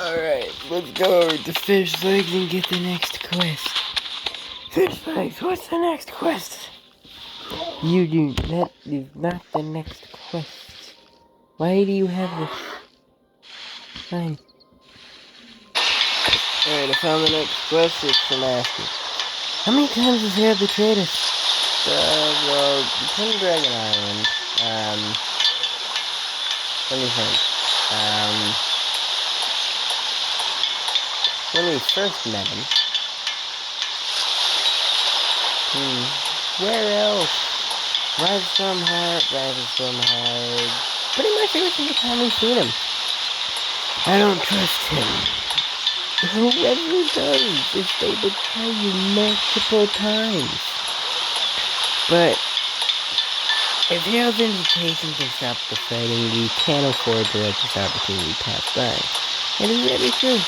Alright, let's go over to Fish Legs and get the next quest. Fish Legs, what's the next quest? You do, that is not the next quest. Why do you have this? Fine. Alright, I found the next quest, it's an asking. How many times has Hera betrayed us? Well, King Dragon Island, let me think. When we first met him, where else? Rise of Stormheart. Pretty much every single time we've seen him. I don't trust him. Whoever does, if they betray you multiple times. But if Harold's invitation can stop the fighting, we can't afford to let this opportunity pass by. And it's very true.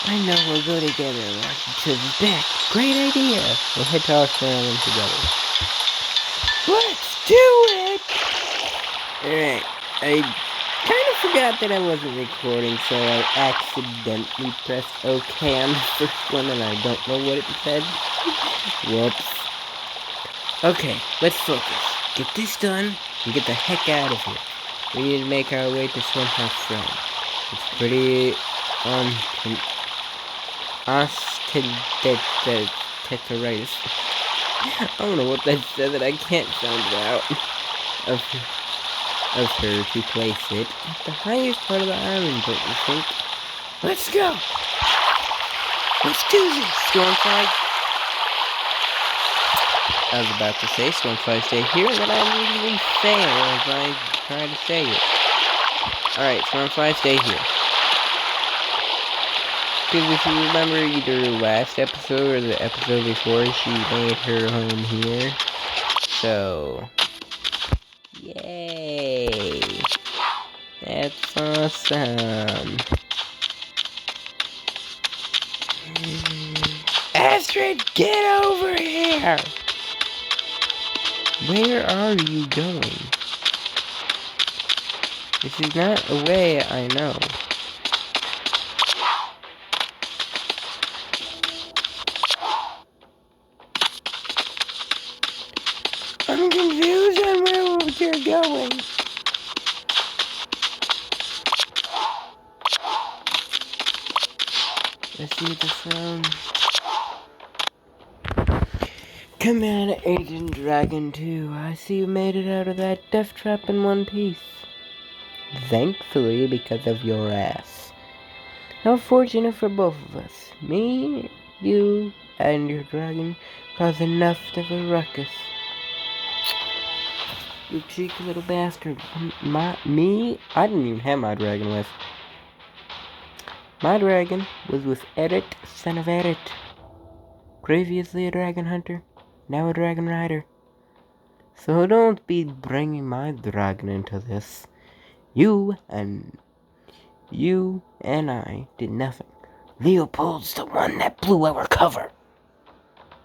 I know we'll go together and watch each other's back. Great idea. We'll head to Australia together. Let's do it! Alright, I kind of forgot that I wasn't recording, so I accidentally pressed OK on the first one, and I don't know what it said. Whoops. Okay, let's focus. Get this done, and get the heck out of here. We need to make our way to Swamp Throne. It's pretty ostentatious. I don't know what that said that I can't sound it out. Of her to place it at the highest part of the island, don't you think? Let's go! Let's do this! Stormfly. I was about to say Stormfly stay here, and then I immediately fail as I try to say it. Alright, Stormfly stay here. Because if you remember either last episode or the episode before, she made her home here. So, yay! That's awesome. Astrid, get over here! Where are you going? This is not a way I know. I'm confused on where you're going. Let's see the throne. Come on, Agent Dragon 2. I see you made it out of that death trap in one piece. Thankfully, because of your ass. How fortunate for both of us. Me, you, and your dragon caused enough of a ruckus. You cheeky little bastard. Me? I didn't even have my dragon with. My dragon was with Edit, son of Edit. Previously a dragon hunter, now a dragon rider. So don't be bringing my dragon into this. You and I did nothing. Leopold's the one that blew our cover.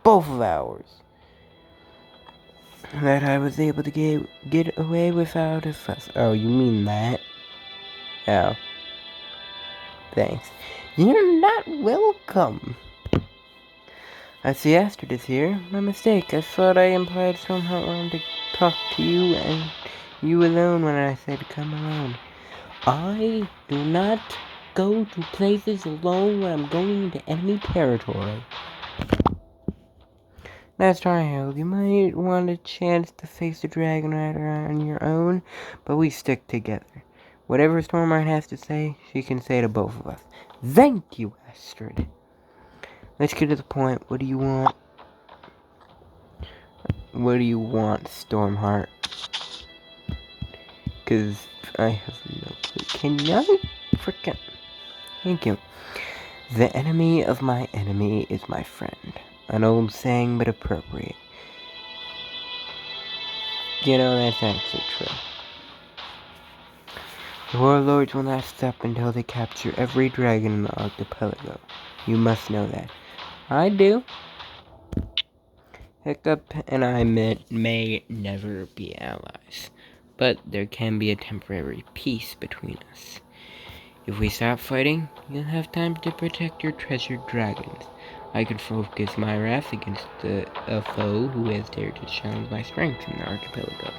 Both of ours. That I was able to get away without a fuss. Oh, you mean that? Oh. Thanks. You're not welcome. I see Astrid is here. My mistake. I thought I implied somehow I wanted to talk to you and you alone when I said come alone. I do not go to places alone when I'm going into enemy territory. That's right, Harold. You might want a chance to face the Dragon Rider on your own, but we stick together. Whatever Stormheart has to say, she can say to both of us. Thank you, Astrid. Let's get to the point. What do you want? What do you want, Stormheart? Because I have no clue. Can you frickin'... Thank you. The enemy of my enemy is my friend. An old saying, but appropriate. You know, that's actually true. The warlords will not stop until they capture every dragon in the archipelago. You must know that. I do. Hiccup and I may never be allies, but there can be a temporary peace between us. If we stop fighting, you'll have time to protect your treasured dragons. I can focus my wrath against a foe who has dared to challenge my strength in the archipelago.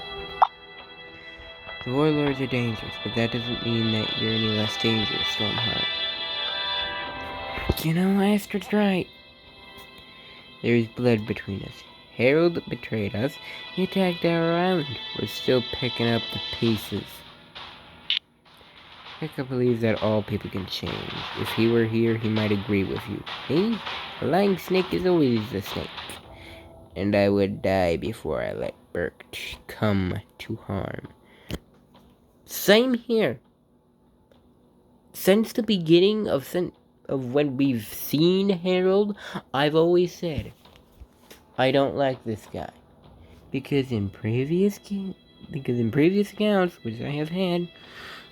The warlords are dangerous, but that doesn't mean that you're any less dangerous, Stormheart. You know, Astrid's right. There is blood between us. Harold betrayed us. He attacked our island. We're still picking up the pieces. Hiccup believes that all people can change. If he were here, he might agree with you. Me? A lying snake is always a snake. And I would die before I let Berk come to harm. Same here. Since the beginning of when we've seen Harold, I've always said, I don't like this guy. Because in previous accounts, which I have had,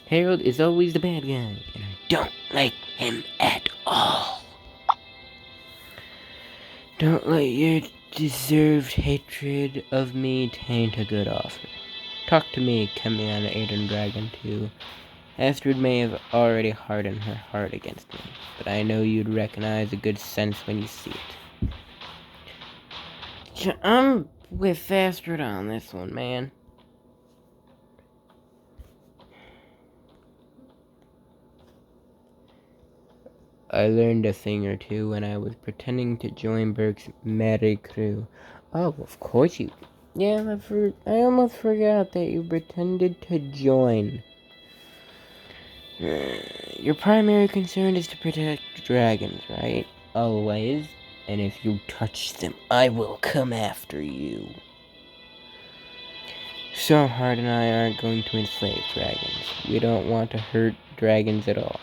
Harold is always the bad guy, and I don't like him at all. Don't let your deserved hatred of me taint a good offer. Talk to me, Kamiana Aiden Dragon 2. Astrid may have already hardened her heart against me, but I know you'd recognize a good sense when you see it. I'm with Astrid on this one, man. I learned a thing or two when I was pretending to join Berk's merry crew. Oh, of course you... Yeah, I almost forgot that you pretended to join. Your primary concern is to protect dragons, right? Always. And if you touch them, I will come after you. Stormheart and I aren't going to enslave dragons. We don't want to hurt dragons at all.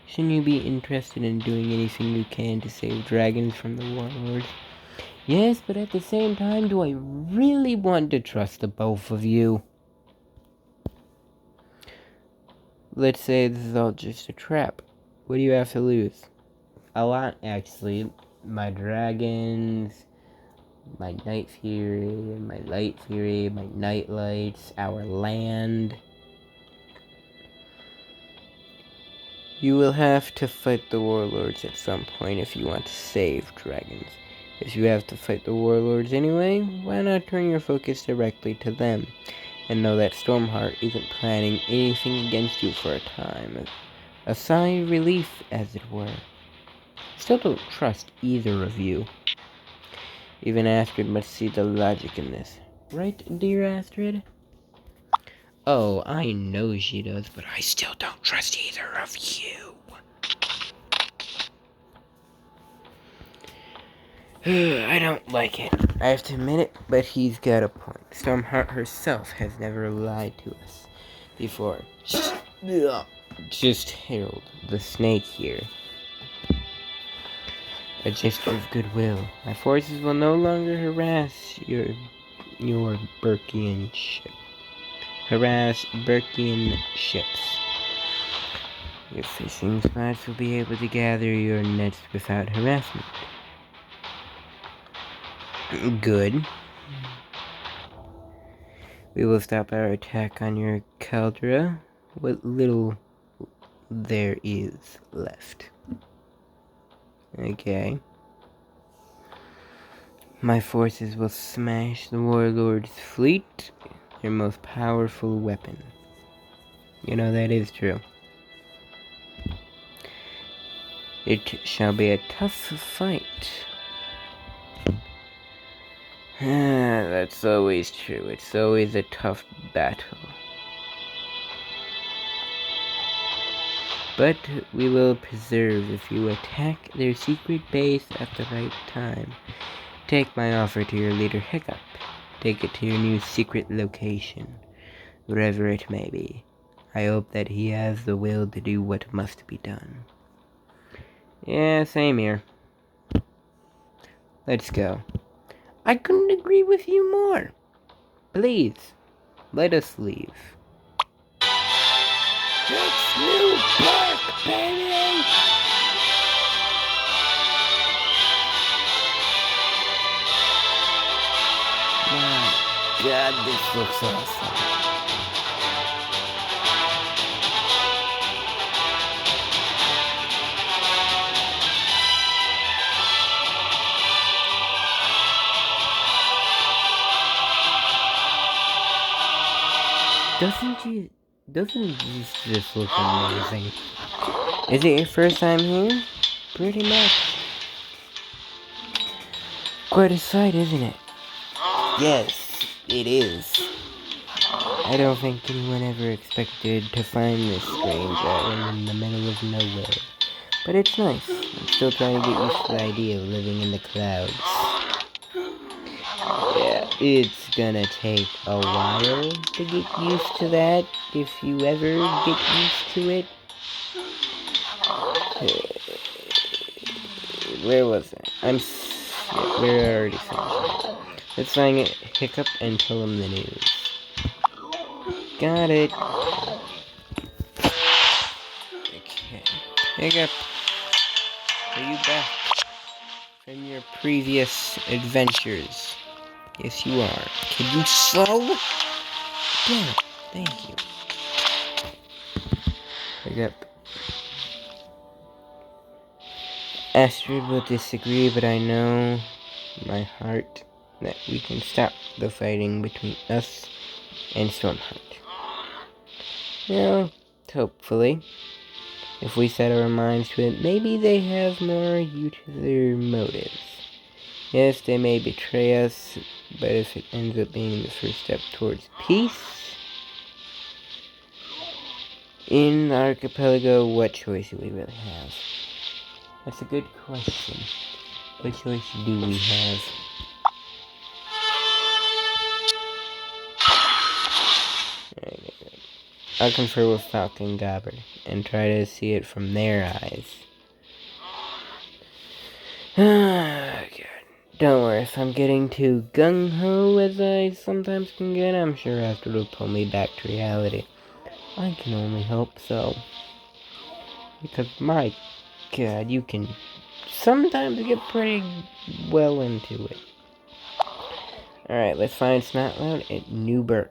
Shouldn't you be interested in doing anything you can to save dragons from the warlords? Yes, but at the same time, do I really want to trust the both of you? Let's say this is all just a trap. What do you have to lose? A lot, actually. My dragons, my Night Fury, my Light Fury, my Night Lights, our land. You will have to fight the warlords at some point if you want to save dragons. If you have to fight the warlords anyway, why not turn your focus directly to them, and know that Stormheart isn't planning anything against you for a time. A sigh of relief, as it were. I still don't trust either of you. Even Astrid must see the logic in this. Right, dear Astrid? Oh, I know she does, but I still don't trust either of you. I don't like it. I have to admit it, but he's got a point. Stormheart herself has never lied to us before. Just Harold, the snake here. A gesture of goodwill. My forces will no longer harass your Berkian ship. Harass Berkian ships. Your fishing spots will be able to gather your nets without harassment. Good. We will stop our attack on your caldera, what little there is left. Okay. My forces will smash the warlord's fleet, their most powerful weapon. You know, that is true. It shall be a tough fight. That's always true. It's always a tough battle. But we will preserve if you attack their secret base at the right time. Take my offer to your leader Hiccup. Take it to your new secret location, wherever it may be. I hope that he has the will to do what must be done. Yeah, same here. Let's go. I couldn't agree with you more. Please, let us leave. It's New Park, baby! My God, this looks awesome. Doesn't this look amazing? Is it your first time here? Pretty much. Quite a sight, isn't it? Yes, it is. I don't think anyone ever expected to find this strange island in the middle of nowhere. But it's nice. I'm still trying to get used to the idea of living in the clouds. Yeah, it's gonna take a while to get used to that, if you ever get used to it. Where was it? Yeah, we're already finished. Let's find it, Hiccup, and tell him the news. Got it. Okay. Hiccup, are you back from your previous adventures? Yes, you are. Can you slow? Damn it. Thank you. Hiccup. Astrid will disagree, but I know in my heart that we can stop the fighting between us and Stormheart. Well, hopefully. If we set our minds to it, maybe they have more ulterior motives. Yes, they may betray us, but if it ends up being the first step towards peace in the archipelago, what choice do we really have? That's a good question. What choice do we have? I'll confer with Falcon and Gobber and try to see it from their eyes. God. Don't worry, if I'm getting too gung-ho as I sometimes can get, I'm sure Astrid will pull me back to reality. I can only hope so. Because, my God, you can sometimes get pretty well into it. Alright, let's find Snotlout at New Berk.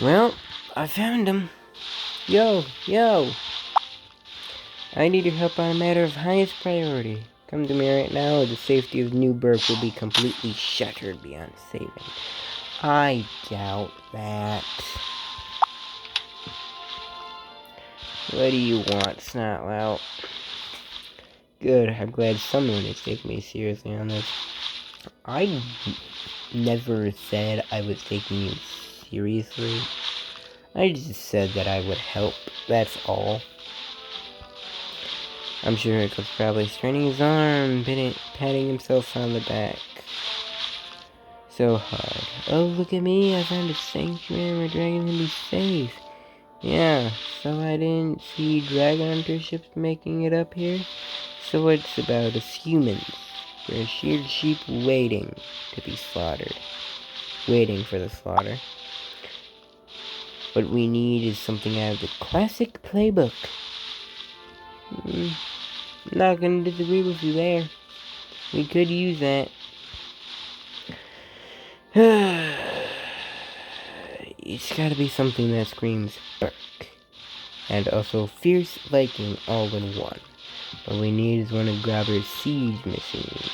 Well, I found him. Yo! I need your help on a matter of highest priority. Come to me right now, or the safety of New Berk will be completely shattered beyond saving. I doubt that. What do you want, Snotlout? Good, I'm glad someone is taking me seriously on this. I never said I was taking you seriously. I just said that I would help, that's all. I'm sure Hiccup's probably straining his arm, patting himself on the back. So hard. Oh, look at me, I found a sanctuary where dragons can be safe. Yeah, so I didn't see dragon hunter ships making it up here? So what's about us humans? We're sheared sheep waiting to be slaughtered. Waiting for the slaughter. What we need is something out of the classic playbook. Not gonna disagree with you there. We could use that. It's gotta be something that screams Berk. And also Fierce Viking all in one. What we need is one of Gobber's siege machines.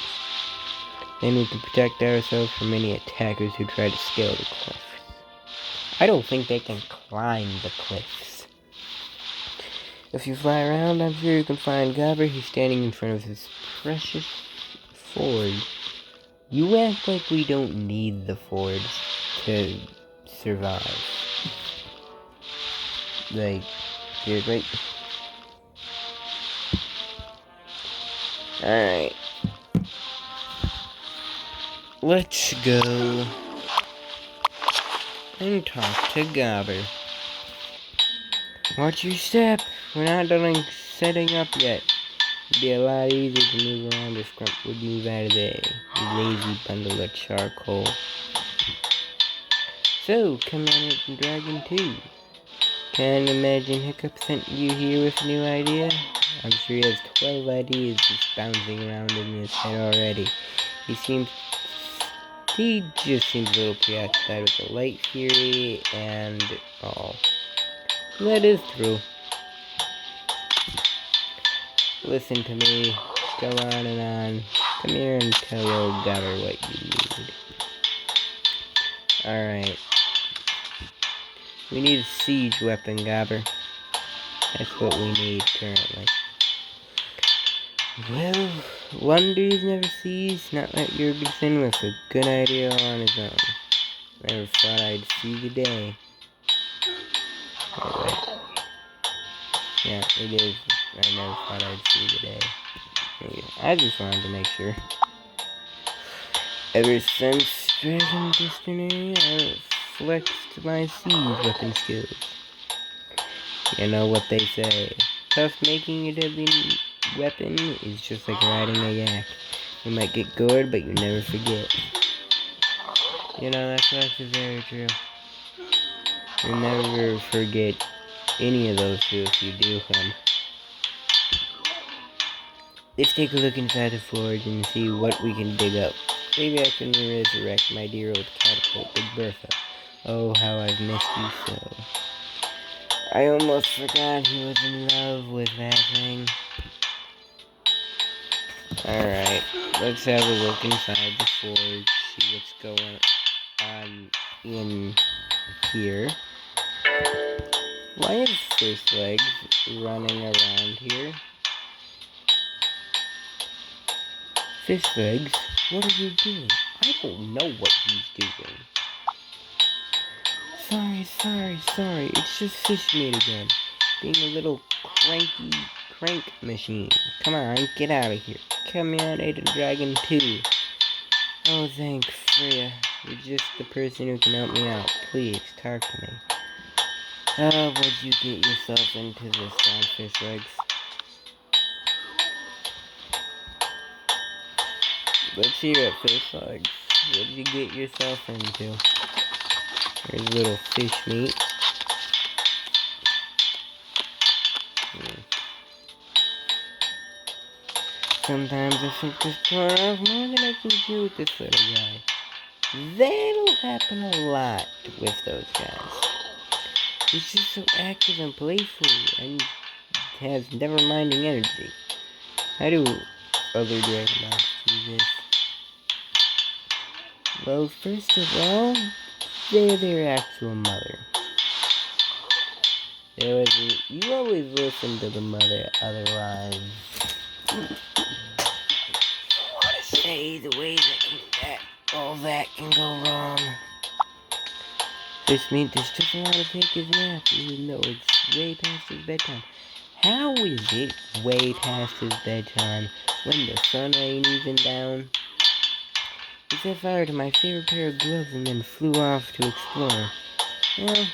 Then we can protect ourselves from any attackers who try to scale the cliffs. I don't think they can climb the cliffs. If you fly around, I'm sure you can find Gobber. He's standing in front of his precious forge. You act like we don't need the forge to survive. Like, seriously? Alright. Let's go and talk to Gobber. Watch your step. We're not done setting up yet. It'd be a lot easier to move around if Grump would move out of there. You lazy bundle of charcoal. So, come on it and Dragon 2. Can't imagine Hiccup sent you here with a new idea. I'm sure he has 12 ideas just bouncing around in his head already. He just seems a little preoccupied with the light fury and all. That is true. Listen to me. Go on and on. Come here and tell old Gabber what you need. Alright. We need a siege weapon, Gabber. That's what we need currently. Well, wonders never cease. Not that Jurgensen was a good idea on his own. Never thought I'd see the day. Oh, wait. Yeah, it is. I never thought I'd see the day. Yeah, I just wanted to make sure. Ever since Dragon Destiny, I've flexed my siege weapon skills. You know what they say. Tough making a deadly weapon is just like riding a yak. You might get gored, but you never forget. You know, that's actually very true. You'll never forget any of those two if you do them. Let's take a look inside the forge and see what we can dig up. Maybe I can resurrect my dear old catapult, Big Bertha. Oh, how I've missed you so. I almost forgot he was in love with that thing. Alright, let's have a look inside the forge, see what's going on in here. Why is Fish Legs running around here? Fish Legs, what are you doing? I don't know what he's doing. Sorry. It's just fish meat again. Being a little crank machine. Come on, get out of here. Kamen Dragon 2. Oh, thanks, Freya. You're just the person who can help me out. Please, talk to me. Oh, what'd you get yourself into this time, Fish Legs? Let's hear it, Fish Legs. What'd you get yourself into? Here's a little fish meat. Sometimes I think this part off more than I can chew with this little guy. That'll happen a lot with those guys. He's just so active and playful and has never-minding energy. How do other Dragon Balls do this? Well, first of all, they're their actual mother. You always listen to the mother, otherwise you want to say the way that all that can go wrong. This means this doesn't want to take his nap, even though it's way past his bedtime. How is it way past his bedtime when the sun ain't even down? He set fire to my favorite pair of gloves and then flew off to explore. Well,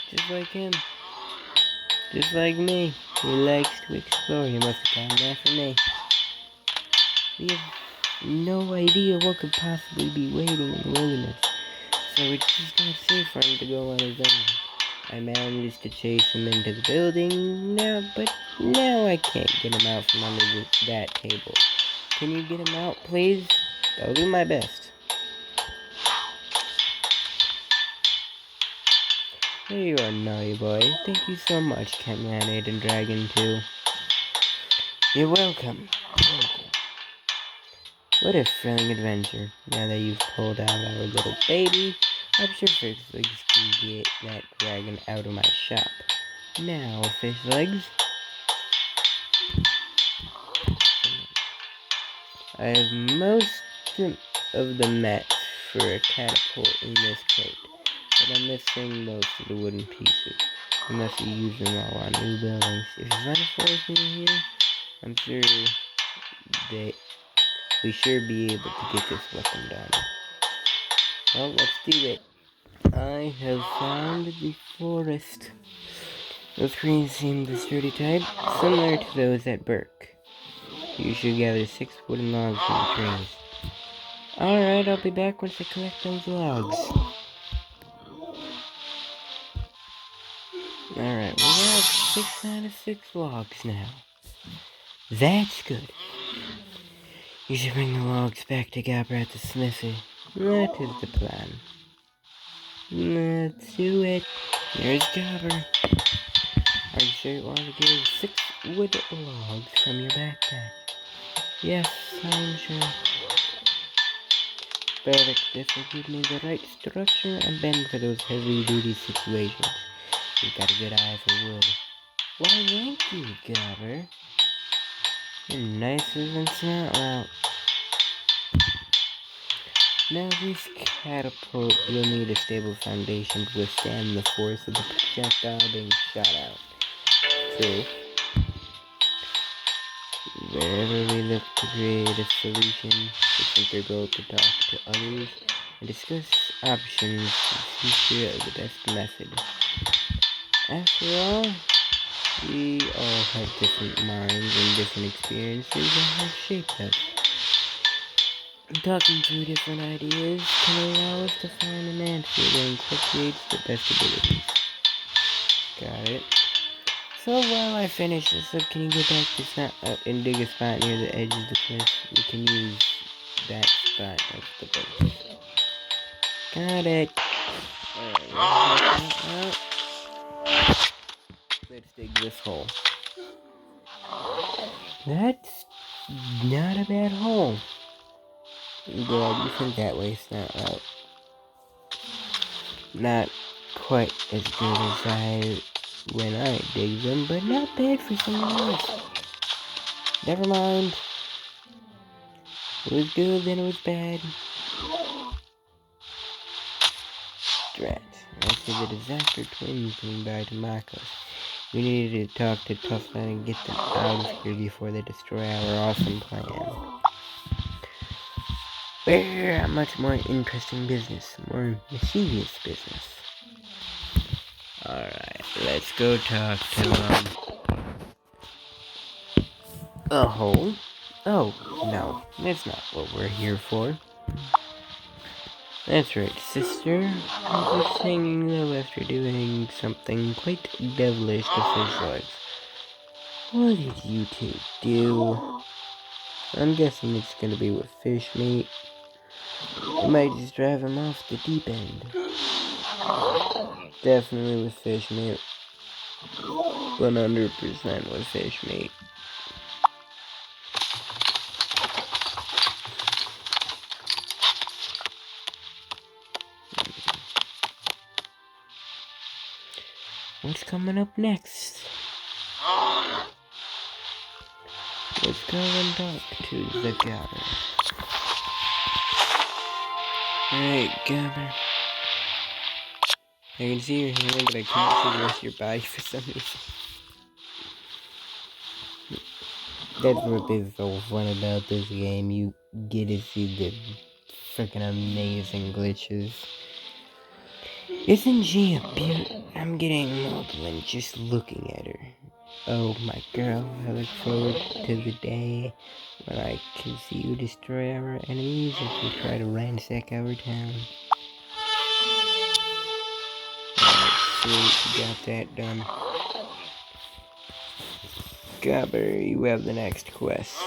just like him. Just like me. He likes to explore. He must have gotten that from me. We have no idea what could possibly be waiting in the wilderness, so it's just not safe for him to go on his own. I managed to chase him into the building, but now I can't get him out from under that table. Can you get him out, please? I'll do my best. There you are, naughty boy. Thank you so much, Kamen Dragon 2. You're welcome. What a thrilling adventure. Now that you've pulled out our little baby, I'm sure Fish Legs can get that dragon out of my shop. Now, Fish Legs. I have most of the mats for a catapult in this crate, but I'm missing most of the wooden pieces. I must use them all on new buildings. If you find a forest near here, I'm sure we should be able to get this weapon done. Well, let's do it. I have found the forest. Those trees seem the sturdy type, similar to those at Burke. You should gather 6 wooden logs from the trees. Alright, I'll be back once I collect those logs. Alright, we have 6 out of 6 logs now. That's good. You should bring the logs back to Gabber at the smithy. That is the plan. Let's do it. Here's Gabber. Are you sure you want to give 6 wood logs from your backpack? Yes, I'm sure. Perfect. This will give me the right structure and bend for those heavy-duty situations. You've got a good eye for wood. Why, thank you, Gobber. You're nicer than Snotlout. Now this catapult will need a stable foundation to withstand the force of the projectile being shot out. So, wherever we look to create a solution, it's integral to talk to others and discuss options to the future of the best method. After all, we all have different minds and different experiences that have shaped us. Talking through different ideas can allow us to find an answer that incorporates the best abilities. Got it. So while I finish this up, can you go back to Snotlout and dig a spot near the edge of the cliff? We can use that spot as the base. Got it. Alright, let's dig this hole. That's not a bad hole. Glad you think that way, Snotlout. Not quite as good as when I dig them, but not bad for someone else. Never mind. It was good, then it was bad. Drat. After the disaster twins came by to mock us, we needed to talk to Toughland and get them out of here before they destroy our awesome plan. We're a much more interesting business, more mischievous business. Alright, let's go talk to, a hole? Oh, no, that's not what we're here for. That's right, sister. I was just hanging low after doing something quite devilish to fish legs. What did you two do? I'm guessing it's gonna be with fish meat. We might just drive him off the deep end. Definitely with fish meat. 100% with fish meat. What's coming up next? Let's go and talk to the Gobber. Alright, Gobber. I can see your hand, but I can't see the rest of your body for some reason. That's what is so fun about this game. You get to see the freaking amazing glitches. Isn't she a beaut? I'm getting maudlin just looking at her. Oh my girl, I look forward to the day when I can see you destroy our enemies as we try to ransack our town. Alright, sweet, got that done. Gobber, you have the next quest.